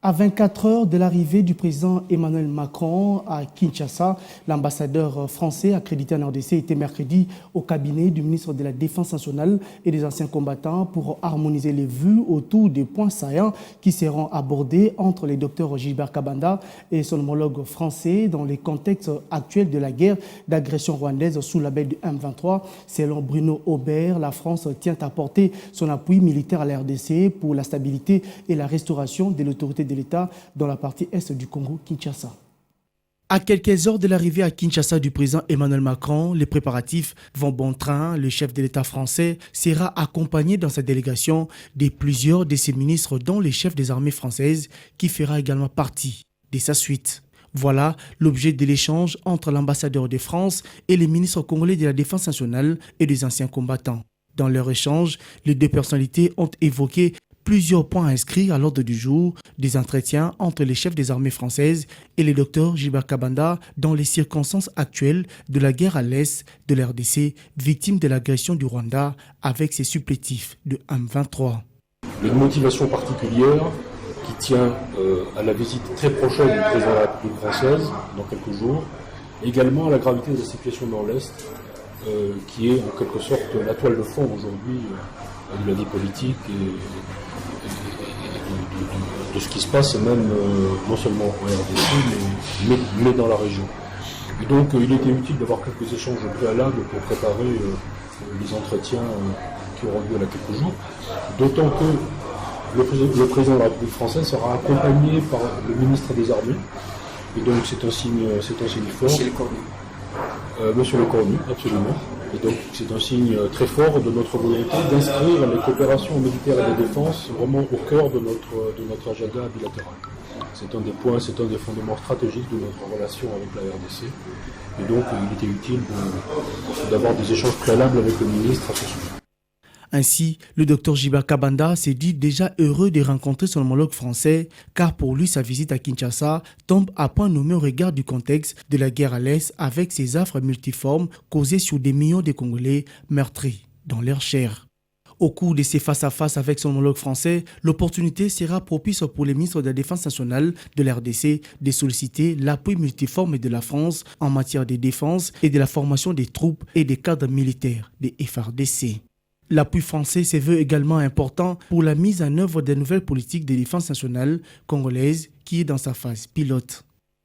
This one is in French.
À 24 heures de l'arrivée du président Emmanuel Macron à Kinshasa, l'ambassadeur français accrédité en RDC était mercredi au cabinet du ministre de la Défense nationale et des anciens combattants pour harmoniser les vues autour des points saillants qui seront abordés entre les docteurs Gilbert Kabanda et son homologue français dans les contextes actuels de la guerre d'agression rwandaise sous la baie du M23. Selon Bruno Aubert, la France tient à apporter son appui militaire à la RDC pour la stabilité et la restauration de l'autorité de l'État dans la partie est du Congo, Kinshasa. À quelques heures de l'arrivée à Kinshasa du président Emmanuel Macron, les préparatifs vont bon train. Le chef de l'État français sera accompagné dans sa délégation de plusieurs de ses ministres, dont le chef des armées françaises, qui fera également partie de sa suite. Voilà l'objet de l'échange entre l'ambassadeur de France et les ministres congolais de la Défense nationale et des anciens combattants. Dans leur échange, les deux personnalités ont évoqué plusieurs points inscrits à l'ordre du jour, des entretiens entre les chefs des armées françaises et le docteur Gilbert Kabanda dans les circonstances actuelles de la guerre à l'est de la RDC, victime de l'agression du Rwanda avec ses supplétifs de M23. Une motivation particulière qui tient à la visite très prochaine du président de la République française dans quelques jours, également à la gravité de la situation dans l'Est, qui est en quelque sorte la toile de fond aujourd'hui de la vie politique et de ce qui se passe, même non seulement en RDC, mais dans la région. Et donc il était utile d'avoir quelques échanges préalables pour préparer les entretiens qui auront lieu là quelques jours, d'autant que le président de la République française sera accompagné par le ministre des Armées, et donc c'est un signe fort. Monsieur Le Cornu, absolument. Et donc c'est un signe très fort de notre volonté d'inscrire les coopérations militaires et de défense vraiment au cœur de notre agenda bilatéral. C'est un des points, c'est un des fondements stratégiques de notre relation avec la RDC. Et donc il était utile d'avoir des échanges préalables avec le ministre à ce sujet. Ainsi, le docteur Gilbert Kabanda s'est dit déjà heureux de rencontrer son homologue français, car pour lui, sa visite à Kinshasa tombe à point nommé au regard du contexte de la guerre à l'Est avec ses affres multiformes causées sur des millions de Congolais meurtris dans leur chair. Au cours de ces face-à-face avec son homologue français, l'opportunité sera propice pour les ministres de la Défense nationale de la RDC de solliciter l'appui multiforme de la France en matière de défense et de la formation des troupes et des cadres militaires des FARDC. L'appui français se veut également important pour la mise en œuvre des nouvelles politiques de défense nationale congolaise qui est dans sa phase pilote.